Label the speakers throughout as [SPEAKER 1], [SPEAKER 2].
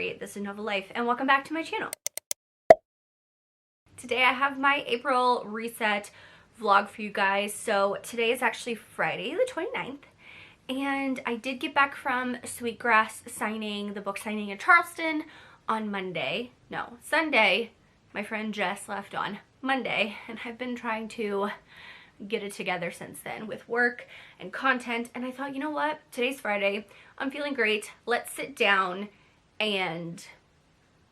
[SPEAKER 1] Lori. This is Nova Life, and welcome back to my channel. Today I have my April reset vlog for you guys. So today is actually Friday the 29th, and I did get back from Sweetgrass signing, the book signing in Charleston on Monday. No, Sunday. My friend Jess left on Monday, and I've been trying to get it together since then with work and content, and I thought, you know what, today's Friday, I'm feeling great, let's sit down and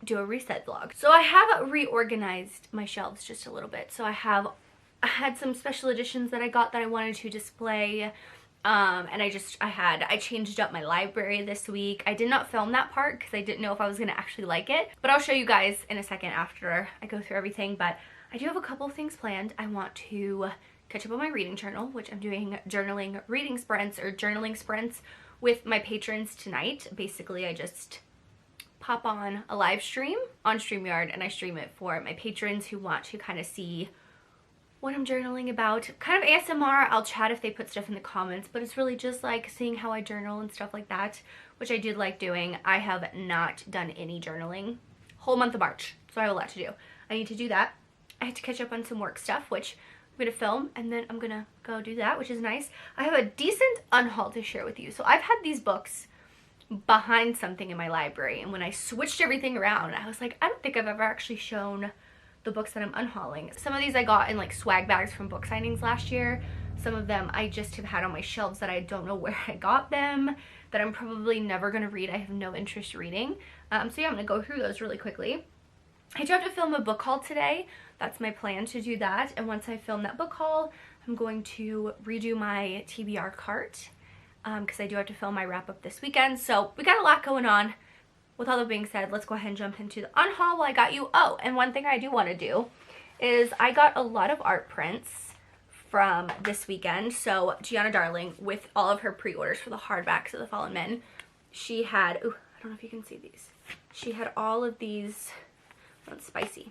[SPEAKER 1] do a reset vlog. So I have reorganized my shelves just a little bit. So I had some special editions that I got that I wanted to display, and I changed up my library this week. I did not film that part because I didn't know if I was going to actually like it, but I'll show you guys in a second after I go through everything. But I do have a couple of things planned. I want to catch up on my reading journal, which I'm doing journaling sprints with my patrons tonight. Basically, I just pop on a live stream on StreamYard, and I stream it for my patrons who want to kind of see what I'm journaling about. Kind of ASMR. I'll chat if they put stuff in the comments, but it's really just like seeing how I journal and stuff like that, which I did like doing. I have not done any journaling whole month of March, so I have a lot to do. I need to do that. I had to catch up on some work stuff, which I'm gonna film, and then I'm gonna go do that, which is nice. I have a decent unhaul to share with you. So I've had these books behind something in my library, and when I switched everything around, I was like, I don't think I've ever actually shown the books that I'm unhauling. Some of these I got in like swag bags from book signings last year. Some of them I just have had on my shelves that I don't know where I got them, that I'm probably never gonna read. I have no interest reading. So yeah, I'm gonna go through those really quickly. I do have to film a book haul today. That's my plan, to do that. And once I film that book haul, I'm going to redo my TBR cart because I do have to film my wrap up this weekend. So we got a lot going on. With all that being said, let's go ahead and jump into the unhaul while I got you. Oh, and one thing I do want to do is I got a lot of art prints from this weekend. So Gianna Darling, with all of her pre-orders for the hardbacks of The Fallen Men, she had, ooh, I don't know if you can see these. She had all of these, oh, spicy.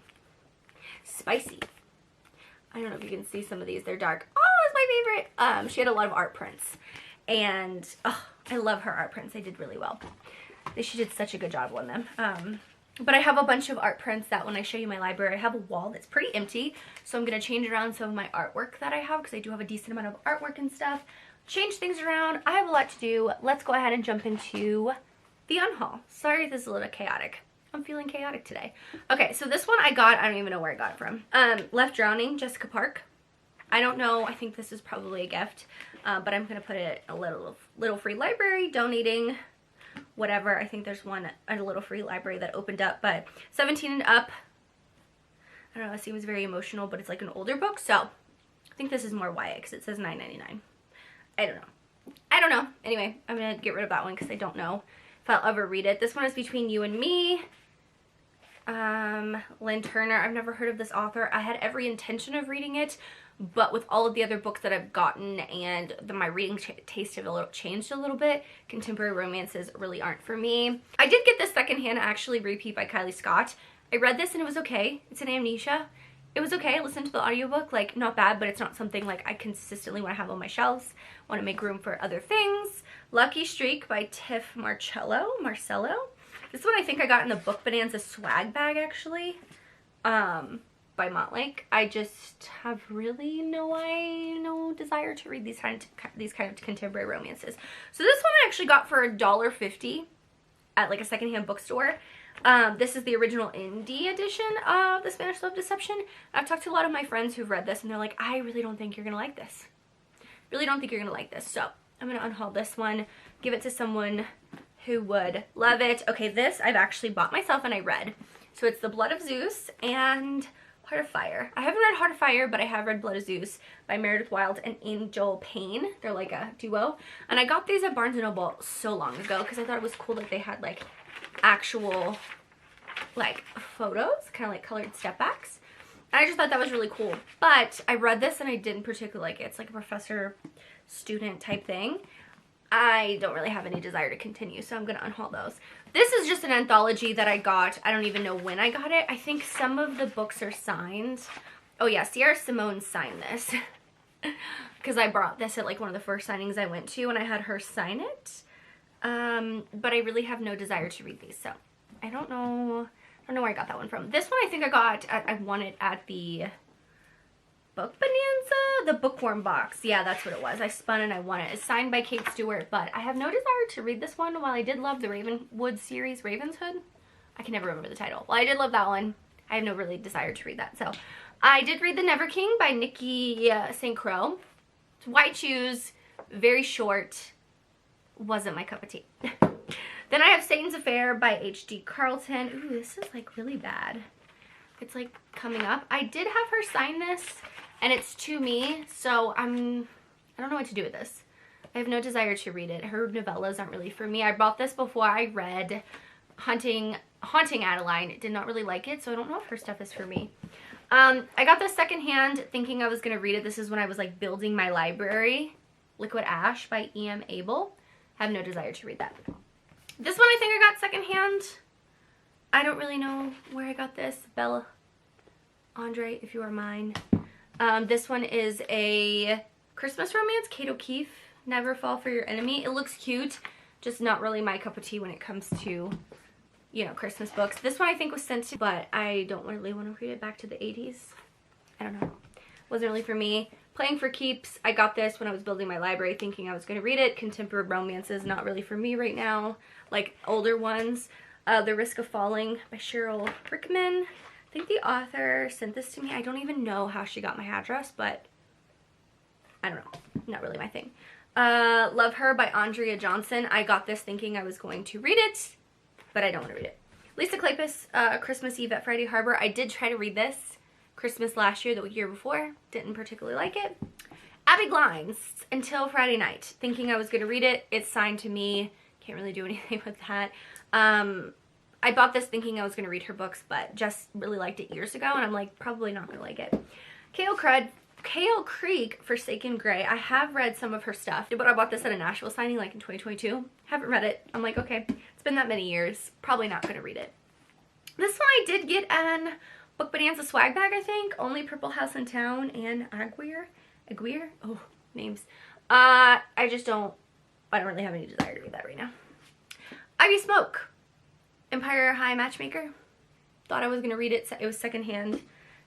[SPEAKER 1] I don't know if you can see some of these. They're dark. Oh, it's my favorite. She had a lot of art prints, and oh, I love her art prints. They did really well. She did such a good job on them. But I have a bunch of art prints that when I show you my library, I have a wall that's pretty empty. So I'm going to change around some of my artwork that I have because I do have a decent amount of artwork and stuff. Change things around. I have a lot to do. Let's go ahead and jump into the unhaul. Sorry if this is a little chaotic. I'm feeling chaotic today. Okay, so this one I don't even know where I got it from. Left Drowning, Jessica Park. I don't know, I think this is probably a gift, but I'm going to put it a little free library, donating, whatever. I think there's one at a little free library that opened up, but 17 and up. I don't know, it seems very emotional, but it's like an older book, so I think this is more YA because it says $9.99. I don't know. Anyway, I'm going to get rid of that one because I don't know if I'll ever read it. This one is Between You and Me. Lynn Turner. I've never heard of this author. I had every intention of reading it, but with all of the other books that I've gotten and my reading taste have changed a little bit, contemporary romances really aren't for me. I did get this secondhand, actually, Repeat by Kylie Scott. I read this and it was okay. It's an Amnesia. It was okay. I listened to the audiobook, like, not bad, but it's not something like I consistently want to have on my shelves. Want to make room for other things. Lucky Streak by Tiff Marcello. This one I think I got in the Book Bonanza swag bag, actually, by Montlake. I just have really no desire to read these kind of contemporary romances. So this one I actually got for $1.50 at like a secondhand bookstore. This is the original indie edition of The Spanish Love Deception. I've talked to a lot of my friends who've read this, and they're like, I really don't think you're gonna like this. So I'm gonna unhaul this one, give it to someone who would love it. Okay, this I've actually bought myself and I read. So it's The Blood of Zeus and Heart of Fire. I haven't read Heart of Fire, but I have read Blood of Zeus by Meredith Wilde and Angel Payne. They're like a duo. And I got these at Barnes & Noble so long ago because I thought it was cool that they had like actual like photos, kind of like colored step backs. And I just thought that was really cool. But I read this and I didn't particularly like it. It's like a professor-student type thing. I don't really have any desire to continue, so I'm going to unhaul those. This is just an anthology that I got. I don't even know when I got it. I think some of the books are signed. Oh yeah, Sierra Simone signed this. Because I brought this at like one of the first signings I went to and I had her sign it. But I really have no desire to read these, so I don't know where I got that one from. This one I think I got I won it at the Book Bonanza, the bookworm box. Yeah, that's what it was. I spun and I won it. It's signed by Kate Stewart, but I have no desire to read this one. While I did love the Ravenwood series, Ravenshood. I can never remember the title. Well, I did love that one. I have no really desire to read that. So I did read The Never King by Nikki St. Croix. It's white shoes, very short. Wasn't my cup of tea. Then I have Satan's Affair by H.D. Carlton. Ooh, this is like really bad. It's like coming up. I did have her sign this, and it's to me, so I don't know what to do with this. I have no desire to read it. Her novellas aren't really for me. I bought this before I read Haunting Adeline. Did not really like it, so I don't know if her stuff is for me. I got this secondhand thinking I was going to read it. This is when I was like building my library. Liquid Ash by E.M. Abel. Have no desire to read that. This one I think I got secondhand. I don't really know where I got this. Bella Andre, If You Are Mine. This one is a Christmas romance. Kate O'Keefe, Never Fall for Your Enemy. It looks cute, just not really my cup of tea when it comes to, you know, Christmas books. This one I think was sent to, but I don't really want to read it back to the 80s. I don't know. Wasn't really for me. Playing for Keeps. I got this when I was building my library thinking I was going to read it. Contemporary romances, not really for me right now. Like older ones. The Risk of Falling by Cheryl Rickman. I think the author sent this to me. I don't even know how she got my address, but I don't know. Not really my thing. Love Her by Andrea Johnson. I got this thinking I was going to read it, but I don't want to read it. Lisa Kleypas, Christmas Eve at Friday Harbor. I did try to read this Christmas last year, the year before. Didn't particularly like it. Abby Glines, Until Friday Night. Thinking I was going to read it. It's signed to me. Can't really do anything with that. I bought this thinking I was going to read her books, but just really liked it years ago, and I'm like, probably not going to like it. K.L. Creek, Forsaken Grey. I have read some of her stuff, but I bought this at a Nashville signing like in 2022. Haven't read it. I'm like, okay, it's been that many years. Probably not going to read it. This one I did get an Book Bonanza swag bag, I think. Only Purple House in Town and Aguirre? Oh, names. I don't really have any desire to read that right now. Ivy Smoke, Empire High Matchmaker. Thought I was going to read it. It was secondhand.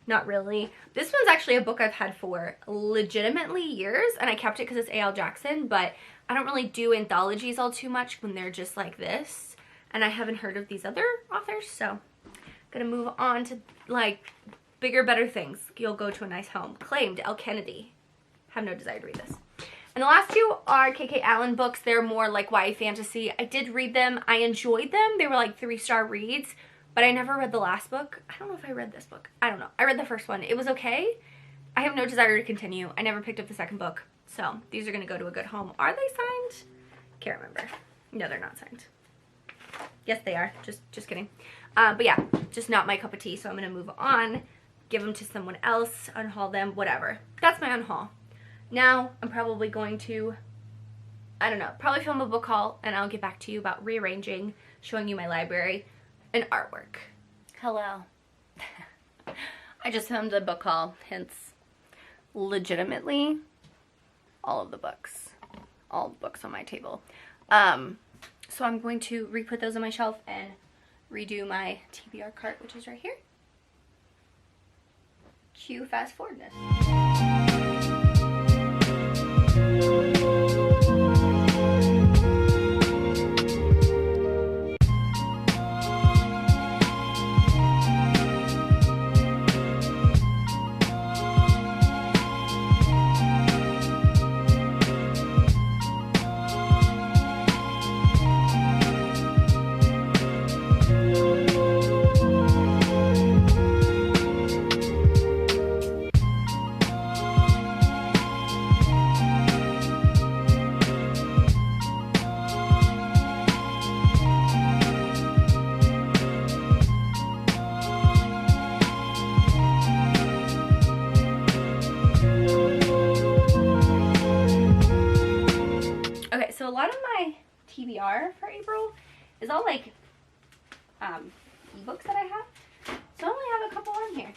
[SPEAKER 1] Not really. This one's actually a book I've had for legitimately years, and I kept it because it's A.L. Jackson, but I don't really do anthologies all too much when they're just like this, and I haven't heard of these other authors, so gonna move on to like bigger, better things. You'll Go to a Nice Home. Claimed, L. Kennedy. Have no desire to read this. And the last two are K.K. Allen books. They're more like YA fantasy. I did read them. I enjoyed them. They were like 3-star reads, but I never read the last book. I don't know if I read this book. I don't know. I read the first one. It was okay. I have no desire to continue. I never picked up the second book. So these are going to go to a good home. Are they signed? Can't remember. No, they're not signed. Yes, they are. Just kidding. But yeah, just not my cup of tea. So I'm going to move on, give them to someone else, unhaul them, whatever. That's my unhaul. Now I'm probably going to, I don't know, probably film a book haul, and I'll get back to you about rearranging, showing you my library, and artwork. Hello. I just filmed a book haul, hence legitimately all of the books. All the books on my table. So I'm going to re-put those on my shelf and redo my TBR cart, which is right here. Cue fast forwardness. So a lot of my TBR for April is all like ebooks that I have. So I only have a couple on here.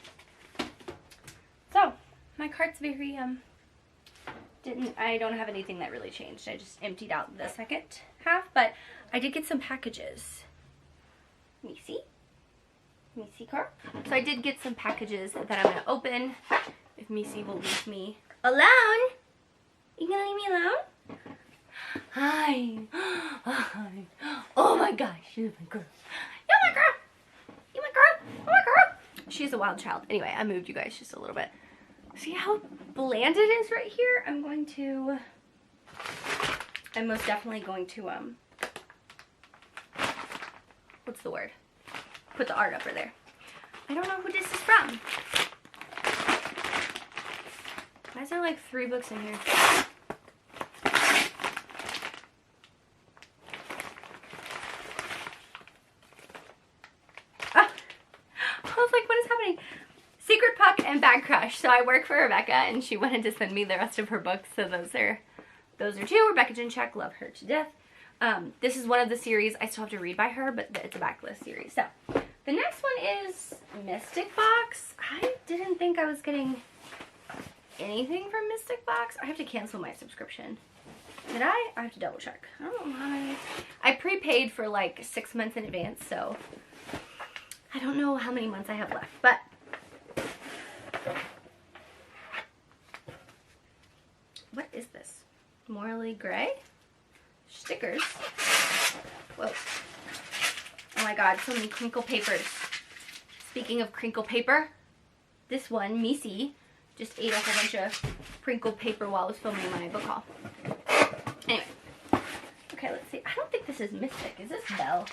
[SPEAKER 1] So my cart's very I don't have anything that really changed. I just emptied out the second half, but I did get some packages. Missy car. So I did get some packages that I'm gonna open if Missy will leave me alone. You gonna leave me alone? Hi. Hi. Oh my gosh, you're my girl. You're my girl. You're my girl. Oh my girl. She's a wild child. Anyway, I moved you guys just a little bit. See how bland it is right here? I'm most definitely going to, what's the word? Put the art over there. I don't know who this is from. Why is there like 3 books in here? Secret Puck and Bag Crush. So I work for Rebecca and she wanted to send me the rest of her books. So those are 2. Rebecca Jinchek, love her to death. This is one of the series I still have to read by her, but it's a backlist series. So the next one is Mystic Box. I didn't think I was getting anything from Mystic Box. I have to cancel my subscription. Did I? I have to double check. I don't know why. I prepaid for like 6 months in advance, so I don't know how many months I have left, but what is this? Morally Gray? Stickers. Whoa. Oh my god, so many crinkle papers. Speaking of crinkle paper, this one, Missy, just ate a whole bunch of crinkled paper while I was filming my book haul. Anyway. Okay, let's see. I don't think this is Mystic. Is this Belle?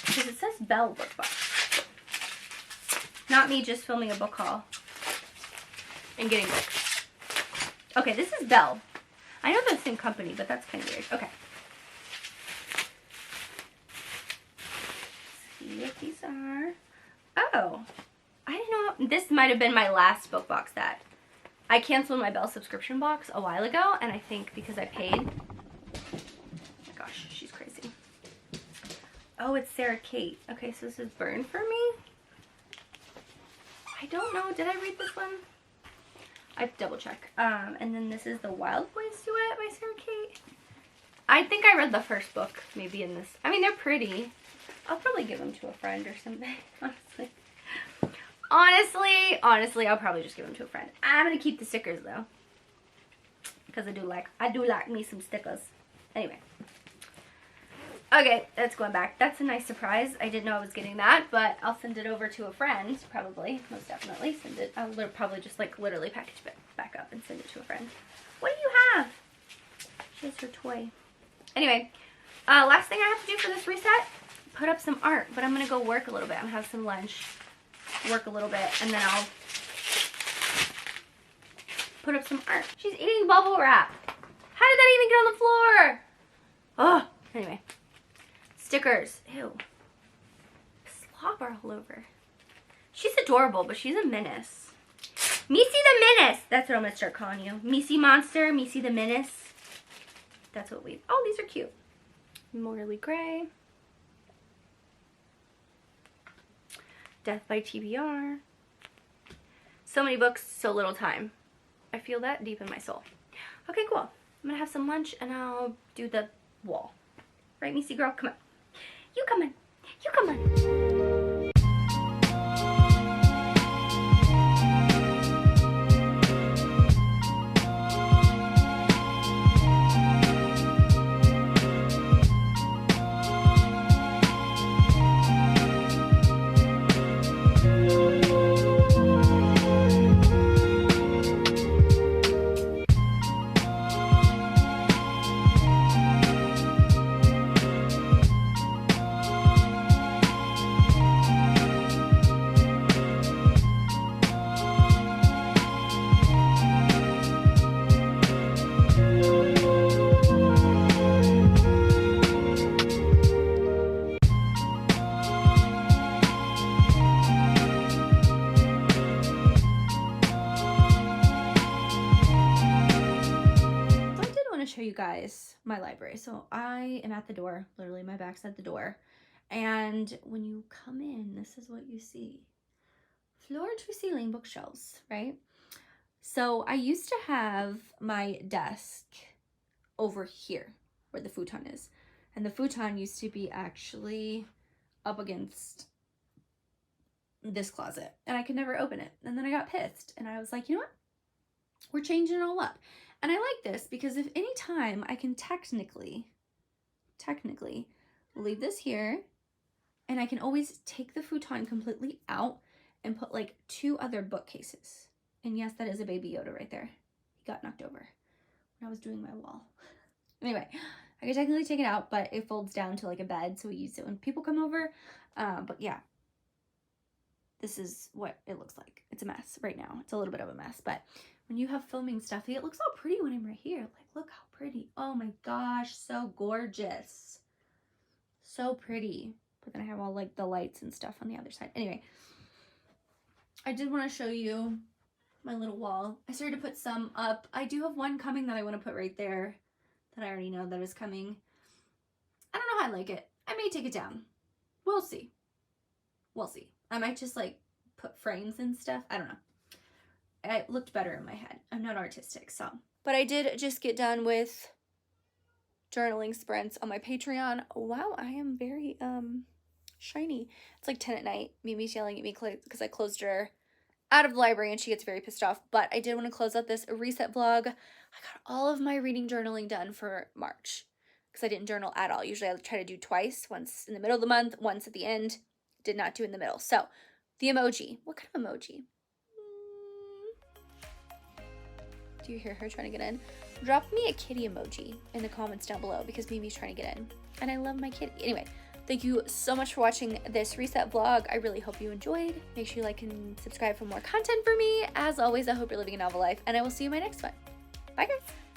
[SPEAKER 1] Because it says Belle book box. Not me just filming a book haul and getting books. Okay, this is Belle. I know they're the same company, but that's kind of weird. Okay. Let's see what these are. Oh. I didn't know. This might have been my last book box that I canceled my Belle subscription box a while ago, and I think because I paid. Oh my gosh, she's crazy. Oh, it's Sarah Kate. Okay, so this is Burn for Me. I don't know. Did I read this one? I have to double check. And then this is The Wild Boy Suite by Sarah Kate. I think I read the first book maybe in this. I mean, they're pretty. I'll probably give them to a friend or something, honestly. Honestly, I'll probably just give them to a friend. I'm going to keep the stickers though. Because I do like me some stickers. Anyway. Okay, that's going back. That's a nice surprise. I didn't know I was getting that, but I'll send it over to a friend, probably, most definitely. I'll probably just like literally package it back up and send it to a friend. What do you have? She has her toy. Anyway, last thing I have to do for this reset, put up some art, but I'm going to go work a little bit. I'm going to have some lunch, work a little bit, and then I'll put up some art. She's eating bubble wrap. How did that even get on the floor? Oh, anyway. Stickers. Ew. Slobber all over. She's adorable, but she's a menace. Missy the Menace. That's what I'm going to start calling you. Missy Monster, Missy the Menace. That's what we... Oh, these are cute. Morally Gray. Death by TBR. So many books, so little time. I feel that deep in my soul. Okay, cool. I'm going to have some lunch and I'll do the wall. Right, Missy girl? Come on. You come on. You come on. Show you guys my library. So I am at the door, literally my back's at the door, and when you come in, this is what you see. Floor to ceiling bookshelves, right? So I used to have my desk over here where the futon is, and the futon used to be actually up against this closet and I could never open it. And then I got pissed and I was like, you know what? We're changing it all up. And I like this because if any time I can technically leave this here, and I can always take the futon completely out and put like 2 other bookcases. And yes, that is a baby Yoda right there. He got knocked over when I was doing my wall. Anyway, I can technically take it out, but it folds down to like a bed, so we use it when people come over. But yeah, this is what it looks like. It's a mess right now. It's a little bit of a mess, but when you have filming stuff, it looks all pretty when I'm right here. Like, look how pretty. Oh my gosh, so gorgeous. So pretty. But then I have all like the lights and stuff on the other side. Anyway, I did want to show you my little wall. I started to put some up. I do have one coming that I want to put right there that I already know that is coming. I don't know how I like it. I may take it down. We'll see. We'll see. I might just like put frames and stuff. I don't know. It looked better in my head. I'm not artistic, so. But I did just get done with journaling sprints on my Patreon. Wow, I am very shiny. It's like 10 at night. Mimi's yelling at me because I closed her out of the library and she gets very pissed off. But I did want to close out this reset vlog. I got all of my reading journaling done for March because I didn't journal at all. Usually I try to do twice, once in the middle of the month, once at the end. Did not do in the middle. So the emoji. What kind of emoji? Do you hear her trying to get in? Drop me a kitty emoji in the comments down below because Mimi's trying to get in. And I love my kitty. Anyway, thank you so much for watching this reset vlog. I really hope you enjoyed. Make sure you like and subscribe for more content for me. As always, I hope you're living a novel life and I will see you in my next one. Bye guys.